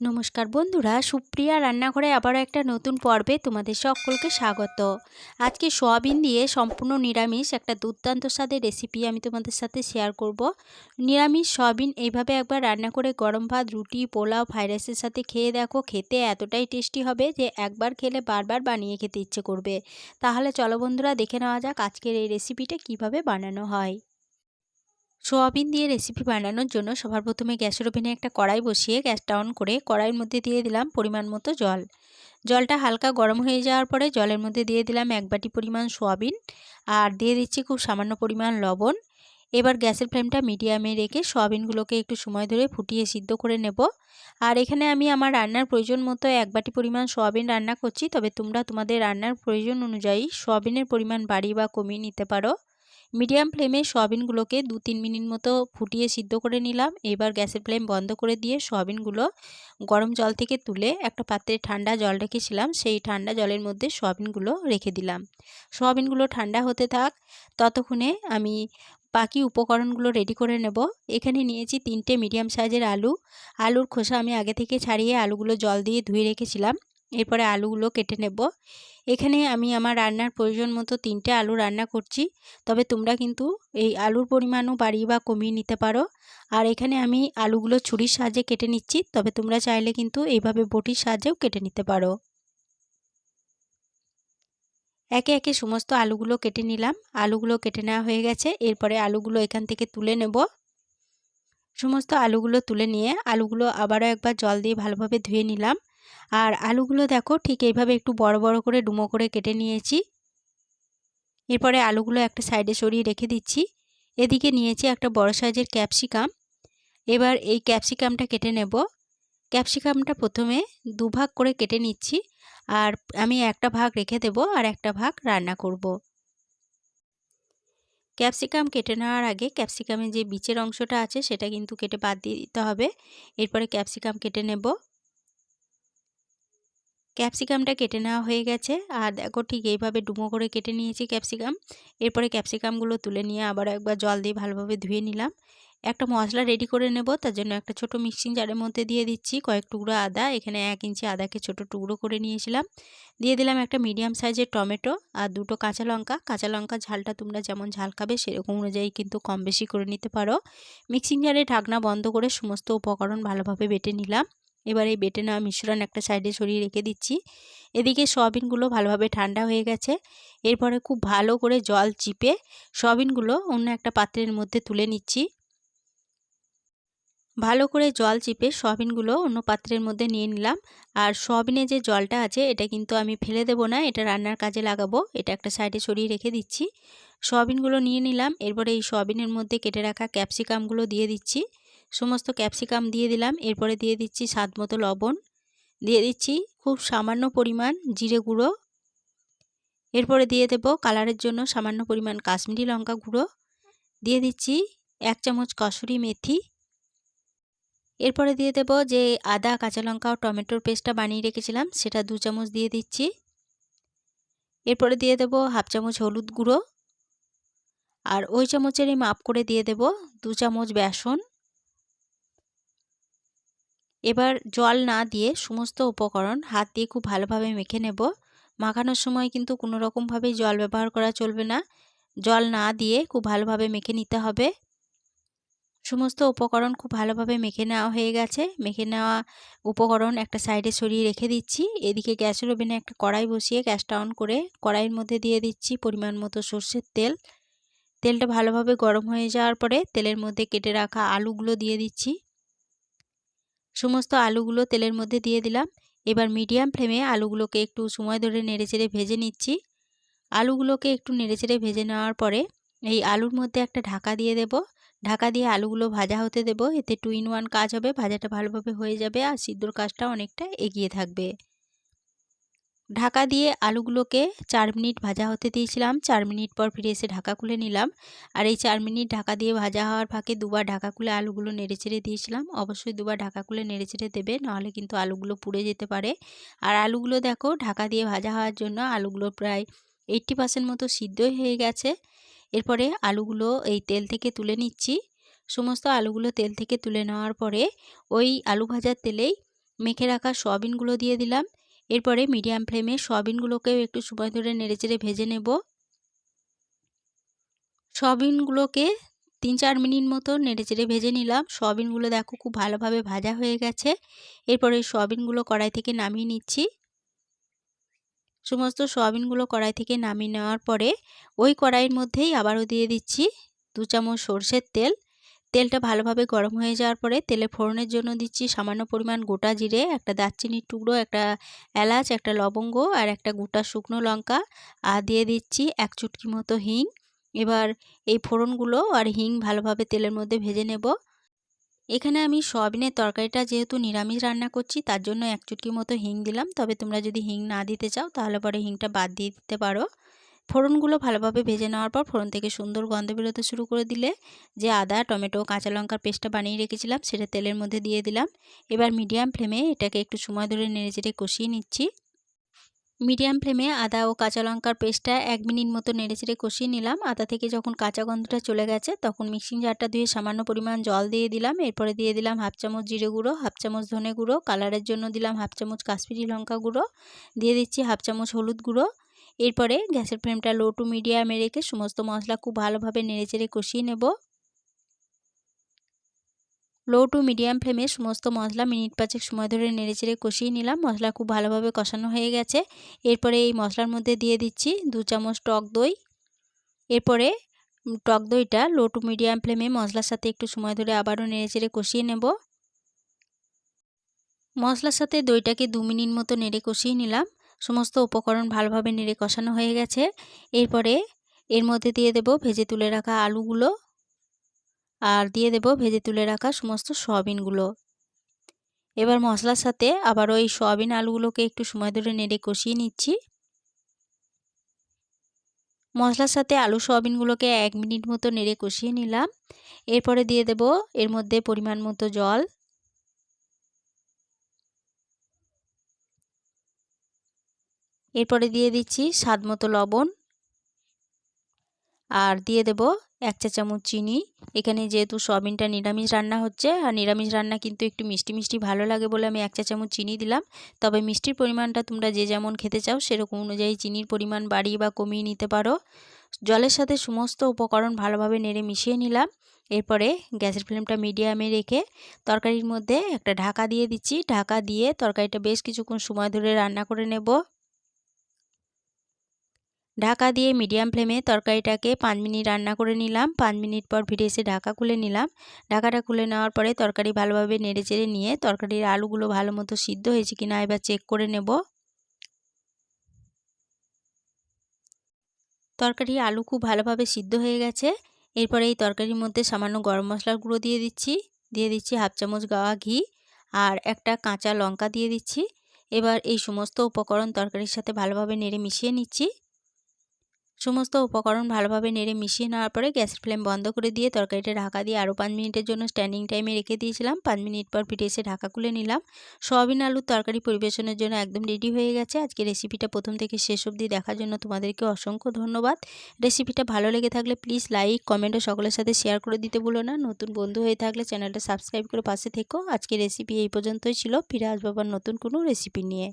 নমস্কার বন্ধুরা, সুপ্রিয়া রান্নাঘরে আবারও একটা নতুন পর্বে তোমাদের সকলকে স্বাগত। আজকে সয়াবিন দিয়ে সম্পূর্ণ নিরামিষ একটা দুর্দান্ত স্বাদের রেসিপি আমি তোমাদের সাথে শেয়ার করব। নিরামিষ সয়াবিন এইভাবে একবার রান্না করে গরম ভাত, রুটি, পোলাও, ফ্রাইড রাইসের সাথে খেয়ে দেখো, খেতে এতটাই টেস্টি হবে যে একবার খেলে বারবার বানিয়ে খেতে ইচ্ছে করবে। তাহলে চলো বন্ধুরা, দেখে নেওয়া যাক আজকের এই রেসিপিটা কিভাবে বানানো হয়। সোয়াবিন দিয়ে রেসিপি বানানোর জন্য সবার প্রথমে গ্যাসের ওভেনে একটা কড়াই বসিয়ে গ্যাসটা অন করে কড়াইয়ের মধ্যে দিয়ে দিলাম পরিমাণ মতো জল। জলটা হালকা গরম হয়ে যাওয়ার পরে জলের মধ্যে দিয়ে দিলাম 1 বাটি পরিমাণ সোয়াবিন আর দিয়ে দিচ্ছি খুব সামান্য পরিমাণ লবণ। এবার গ্যাসের ফ্লেমটা মিডিয়ামে রেখে সোয়াবিনগুলোকে একটু সময় ধরে ফুটিয়ে সিদ্ধ করে নেব। আর এখানে আমি আমার রান্নার প্রয়োজন মতো 1 বাটি পরিমাণ সোয়াবিন রান্না করছি, তবে তোমরা তোমাদের রান্নার প্রয়োজন অনুযায়ী সোয়াবিনের পরিমাণ বাড়িয়ে বা কমিয়ে নিতে পারো। মিডিয়াম ফ্লেমে সয়াবিনগুলোকে 2-3 মিনিট মতো ফুটিয়ে সিদ্ধ করে নিলাম। এবার গ্যাসের ফ্লেম বন্ধ করে দিয়ে সয়াবিনগুলো গরম জল থেকে তুলে একটা পাত্রে ঠান্ডা জল রেখেছিলাম, সেই ঠান্ডা জলের মধ্যে সয়াবিনগুলো রেখে দিলাম। সয়াবিনগুলো ঠান্ডা হতে থাক, ততক্ষণে আমি বাকি উপকরণগুলো রেডি করে নেব। এখানে নিয়েছি 3টে মিডিয়াম সাইজের আলু। আলুর খোসা আমি আগে থেকে ছাড়িয়ে আলুগুলো জল দিয়ে ধুয়ে রেখেছিলাম। এরপরে আলুগুলো কেটে নেব। এখানে আমি আমার রান্নার প্রয়োজন মতো 3টে আলু রান্না করছি, তবে তোমরা কিন্তু এই আলুর পরিমাণও বাড়িয়ে বা কমিয়ে নিতে পারো। আর এখানে আমি আলুগুলো ছুরির সাহায্যে কেটে নিচ্ছি, তবে তোমরা চাইলে কিন্তু এইভাবে বটির সাহায্যেও কেটে নিতে পারো। একে একে সমস্ত আলুগুলো কেটে নিলাম। আলুগুলো কেটে নেওয়া হয়ে গেছে। এরপরে আলুগুলো এখান থেকে তুলে নেব। সমস্ত আলুগুলো তুলে নিয়ে আলুগুলো আবারও একবার জল দিয়ে ভালোভাবে ধুয়ে নিলাম। আর আলুগুলো দেখো ঠিক এইভাবে একটু বড় বড় করে ডুমো করে কেটে নিয়েছি। এরপরে আলুগুলো একটা সাইডে সরিয়ে রেখে দিচ্ছি। এদিকে নিয়েছি একটা বড় সাইজের ক্যাপসিকাম। এবার এই ক্যাপসিকামটা কেটে নেব। ক্যাপসিকামটা প্রথমে দুভাগ করে কেটে নিচ্ছি, আর আমি একটা ভাগ রেখে দেব আর একটা ভাগ রান্না করব। ক্যাপসিকাম কেটে নেওয়ার আগে ক্যাপসিকামে যে বীজের অংশটা আছে সেটা কিন্তু কেটে বাদ দিয়ে দিতে হবে। এরপরে ক্যাপসিকাম কেটে নেব। ক্যাপসিকামটা কেটে নেওয়া হয়ে গেছে, আর দেখো ঠিক এইভাবে ডুমো করে কেটে নিয়েছি ক্যাপসিকাম। এরপরে ক্যাপসিকামগুলো তুলে নিয়ে আবার একবার জল দিয়ে ভালোভাবে ধুয়ে নিলাম। একটা মশলা রেডি করে নেব, তার জন্য একটা ছোট মিক্সিং জারের মধ্যে দিয়ে দিচ্ছি কয়েক টুকরো আদা। এখানে 1 ইঞ্চি আদাকে ছোট টুকরো করে নিয়েছিলাম। দিয়ে দিলাম একটা মিডিয়াম সাইজের টমেটো আর 2টো কাঁচা লঙ্কা। কাঁচা লঙ্কা ঝালটা তোমরা যেমন ঝাল খাবে সেরকম অনুযায়ী কিন্তু কম বেশি করে নিতে পারো। মিক্সিং জারে ঢাকনা বন্ধ করে সমস্ত উপকরণ ভালোভাবে বেটে নিলাম। এবার এই বেটে নেওয়া মিশ্রণ একটা সাইডে সরিয়ে রেখে দিচ্ছি। এদিকে সয়াবিনগুলো ভালোভাবে ঠান্ডা হয়ে গেছে। এরপরে খুব ভালো করে জল চিপে সয়াবিনগুলো অন্য একটা পাত্রের মধ্যে তুলে নিচ্ছি। ভালো করে জল চিপে সয়াবিনগুলো অন্য পাত্রের মধ্যে নিয়ে নিলাম। আর সয়াবিনের যে জলটা আছে এটা কিন্তু আমি ফেলে দেব না, এটা রান্নার কাজে লাগাবো। এটা একটা সাইডে সরিয়ে রেখে দিচ্ছি। সয়াবিনগুলো নিয়ে নিলাম। এরপরে এই সয়াবিনের মধ্যে কেটে রাখা ক্যাপসিকামগুলো দিয়ে দিচ্ছি। সমস্ত ক্যাপসিকাম দিয়ে দিলাম। এরপরে দিয়ে দিচ্ছি স্বাদ মতো লবণ, দিয়ে দিচ্ছি খুব সামান্য পরিমাণ জিরে গুঁড়ো। এরপরে দিয়ে দেব কালারের জন্য সামান্য পরিমাণ কাশ্মীরি লঙ্কা গুঁড়ো, দিয়ে দিচ্ছি 1 চামচ কসুরি মেথি। এরপরে দিয়ে দেব যে আদা, কাঁচা লঙ্কা ও টমেটোর পেস্টটা বানিয়ে রেখেছিলাম সেটা 2 চামচ দিয়ে দিচ্ছি। এরপরে দিয়ে দেব হাফ চামচ হলুদ গুঁড়ো, আর ওই চামচেরই মাপ করে দিয়ে দেব 2 চামচ বেসন। এবার জল না দিয়ে সমস্ত উপকরণ হাত দিয়ে খুব ভালোভাবে মেখে নেব। মাখানোর সময় কিন্তু কোনো রকমভাবেই জল ব্যবহার করা চলবে না। জল না দিয়ে খুব ভালোভাবে মেখে নিতে হবে। সমস্ত উপকরণ খুব ভালোভাবে মেখে নেওয়া হয়ে গেছে। মেখে নেওয়া উপকরণ একটা সাইডে সরিয়ে রেখে দিচ্ছি। এদিকে গ্যাসের ওভেনে একটা কড়াই বসিয়ে গ্যাসটা অন করে কড়াইয়ের মধ্যে দিয়ে দিচ্ছি পরিমাণ মতো সর্ষের তেল। তেলটা ভালোভাবে গরম হয়ে যাওয়ার পরে তেলের মধ্যে কেটে রাখা আলুগুলো দিয়ে দিচ্ছি। সমস্ত আলুগুলো তেলের মধ্যে দিয়ে দিলাম। এবার মিডিয়াম ফ্লেমে আলুগুলোকে একটু সময় ধরে নেড়েচেড়ে ভেজে নিচ্ছি। আলুগুলোকে একটু নেড়েচেড়ে ভেজে নেওয়ার পরে এই আলুর মধ্যে একটা ঢাকা দিয়ে দেব। ঢাকা দিয়ে আলুগুলো ভাজা হতে দেব। এতে 2 in 1 কাজ হবে, ভাজাটা ভালোভাবে হয়ে যাবে আর সিদ্ধর কাজটা অনেকটা এগিয়ে থাকবে। ঢাকা দিয়ে আলুগুলোকে 4 মিনিট ভাজা হতে দিয়েছিলাম। 4 মিনিট পর ফিরে এসে ঢাকা খুলে নিলাম। আর এই 4 মিনিট ঢাকা দিয়ে ভাজা হওয়ার ফাঁকে দুবার ঢাকা খুলে আলুগুলো নেড়েচেড়ে দিয়েছিলাম। অবশ্যই দুবার ঢাকা খুলে নেড়েচেড়ে দেবে, নাহলে কিন্তু আলুগুলো পুড়ে যেতে পারে। আর আলুগুলো দেখো ঢাকা দিয়ে ভাজা হওয়ার জন্য আলুগুলো প্রায় 80% মতো সিদ্ধই হয়ে গেছে। এরপরে আলুগুলো এই তেল থেকে তুলে নিচ্ছি। সমস্ত আলুগুলো তেল থেকে তুলে নেওয়ার পরে ওই আলু ভাজার তেলেই মেখে রাখা সয়াবিনগুলো দিয়ে দিলাম। এরপরে মিডিয়াম ফ্লেমে সয়াবিনগুলোকেও একটু সময় ধরে নেড়েচেড়ে ভেজে নেব। সয়াবিনগুলোকে ৩-৪ মিনিট মতো নেড়েচেড়ে ভেজে নিলাম। সয়াবিনগুলো দেখো খুব ভালোভাবে ভাজা হয়ে গেছে। এরপরে সয়াবিনগুলো কড়াই থেকে নামিয়ে নিচ্ছি। সমস্ত সয়াবিনগুলো কড়াই থেকে নামিয়ে নেওয়ার পরে ওই কড়াইয়ের মধ্যেই আবারও দিয়ে দিচ্ছি 2 চামচ সরষের তেল। তেলটা ভালোভাবে গরম হয়ে যাওয়ার পরে তেলে ফোড়নের জন্য দিচ্ছি সামান্য পরিমাণ গোটা জিরে, একটা দারচিনির টুকরো, একটা এলাচ, একটা লবঙ্গ আর একটা গোটা শুকনো লঙ্কা, আর দিয়ে দিচ্ছি 1 চুটকি মতো হিং। এবার এই ফোড়নগুলো আর হিং ভালোভাবে তেলের মধ্যে ভেজে নেব। এখানে আমি সয়াবিনের তরকারিটা যেহেতু নিরামিষ রান্না করছি তার জন্য 1 চুটকি মতো হিং দিলাম। তবে তোমরা যদি হিং না দিতে চাও তাহলে পরে হিংটা বাদ দিয়ে দিতে পারো। ফোড়নগুলো ভালোভাবে ভেজে নেওয়ার পর ফোড়ন থেকে সুন্দর গন্ধ বেরোতে শুরু করে দিলে যে আদা, টমেটো, কাঁচা লঙ্কার পেস্টটা বানিয়ে রেখেছিলাম সেটা তেলের মধ্যে দিয়ে দিলাম। এবার মিডিয়াম ফ্লেমে এটাকে একটু সময় ধরে নেড়েচেড়ে কষিয়ে নিচ্ছি। মিডিয়াম ফ্লেমে আদা ও কাঁচা লঙ্কার পেস্টটা 1 মিনিট মতো নেড়েচেড়ে কষিয়ে নিলাম। আদা থেকে যখন কাঁচা গন্ধটা চলে গেছে তখন মিক্সিং জারটা ধুয়ে সামান্য পরিমাণ জল দিয়ে দিলাম। এরপরে দিয়ে দিলাম 1/2 চামচ জিরে গুঁড়ো, 1/2 চামচ ধনে গুঁড়ো, কালারের জন্য দিলাম 1/2 চামচ কাশ্মীরি লঙ্কা গুঁড়ো, দিয়ে দিচ্ছি 1/2 চামচ হলুদ গুঁড়ো। এরপরে গ্যাসের ফ্লেমটা লো টু মিডিয়ামে রেখে সমস্ত মশলা খুব ভালোভাবে নেড়েচেড়ে কষিয়ে নেব। লো টু মিডিয়াম ফ্লেমে সমস্ত মশলা মিনিট 5 সময় ধরে নেড়েচেড়ে কষিয়ে নিলাম। মশলা খুব ভালোভাবে কষানো হয়ে গেছে। এরপরে এই মশলার মধ্যে দিয়ে দিচ্ছি 2 চামচ টক দই। এরপরে টক দইটা লো টু মিডিয়াম ফ্লেমে মশলার সাথে একটু সময় ধরে আবারও নেড়েচেড়ে কষিয়ে নেব। মশলার সাথে দইটাকে 2 মিনিট মতো নেড়ে কষিয়ে নিলাম। সমস্ত উপকরণ ভালোভাবে নেড়ে কষানো হয়ে গেছে। এরপরে এর মধ্যে দিয়ে দেব ভেজে তুলে রাখা আলুগুলো আর দিয়ে দেব ভেজে তুলে রাখা সমস্ত সয়াবিনগুলো। এবার মশলার সাথে আবারও এই সয়াবিন আলুগুলোকে একটু সময় ধরে নেড়ে কষিয়ে নিচ্ছি। মশলার সাথে আলু সয়াবিনগুলোকে 1 মিনিট মতো নেড়ে কষিয়ে নিলাম। এরপরে দিয়ে দেব এর মধ্যে পরিমাণ মতো জল। এরপরে দিয়ে দিচ্ছি স্বাদ মতো লবণ আর দিয়ে দেব 1 চা চামচ চিনি। এখানে যেহেতু সয়াবিনটা নিরামিষ রান্না হচ্ছে আর নিরামিষ রান্না কিন্তু একটু মিষ্টি মিষ্টি ভালো লাগে বলে আমি 1 চা চামচ চিনি দিলাম। তবে মিষ্টির পরিমাণটা তোমরা যে যেমন খেতে চাও সেরকম অনুযায়ী চিনির পরিমাণ বাড়িয়ে বা কমিয়ে নিতে পারো। জলের সাথে সমস্ত উপকরণ ভালোভাবে নেড়ে মিশিয়ে নিলাম। এরপরে গ্যাসের ফ্লেমটা মিডিয়ামে রেখে তরকারির মধ্যে একটা ঢাকা দিয়ে দিচ্ছি। ঢাকা দিয়ে তরকারিটা বেশ কিছুক্ষণ সময় ধরে রান্না করে নেব। ঢাকা দিয়ে মিডিয়াম ফ্লেমে তরকারিটাকে 5 মিনিট রান্না করে নিলাম। 5 মিনিট পর ফিরে এসে ঢাকা খুলে নিলাম। ঢাকাটা খুলে নেওয়ার পরে তরকারি ভালোভাবে নেড়েচেড়ে নিয়ে তরকারির আলুগুলো ভালো মতো সিদ্ধ হয়েছে কিনা এবার চেক করে নেব। তরকারির আলু খুব ভালোভাবে সিদ্ধ হয়ে গেছে। এরপরে এই তরকারির মধ্যে সামান্য গরম মশলার গুঁড়ো দিয়ে দিচ্ছি। দিয়ে দিচ্ছি 1/2 চামচ গাওয়া ঘি আর একটা কাঁচা লঙ্কা দিয়ে দিচ্ছি। এবার এই সমস্ত উপকরণ তরকারির সাথে ভালোভাবে নেড়ে মিশিয়ে নিচ্ছি। সমস্ত উপকরণ ভালোভাবে নেড়ে মিশিয়ে নেওয়ার পরে গ্যাসের ফ্লেম বন্ধ করে দিয়ে তরকারিটা ঢাকা দিয়ে আরও 5 মিনিটের জন্য স্ট্যান্ডিং টাইমে রেখে দিয়েছিলাম। 5 মিনিট পর ফিরে এসে ঢাকা খুলে নিলাম। সয়াবিন আলুর তরকারি পরিবেশনের জন্য একদম রেডি হয়ে গেছে। আজকে রেসিপিটা প্রথম থেকে শেষ অবধি দেখার জন্য তোমাদেরকে অসংখ্য ধন্যবাদ। রেসিপিটা ভালো লেগে থাকলে প্লিজ লাইক, কমেন্ট ও সকলের সাথে শেয়ার করে দিতে ভুলো না। নতুন বন্ধু হয়ে থাকলে চ্যানেলটা সাবস্ক্রাইব করে পাশে থেকো। আজকে রেসিপি এই পর্যন্তই ছিল। ফিরে আসবো আবার নতুন কোনো রেসিপি নিয়ে।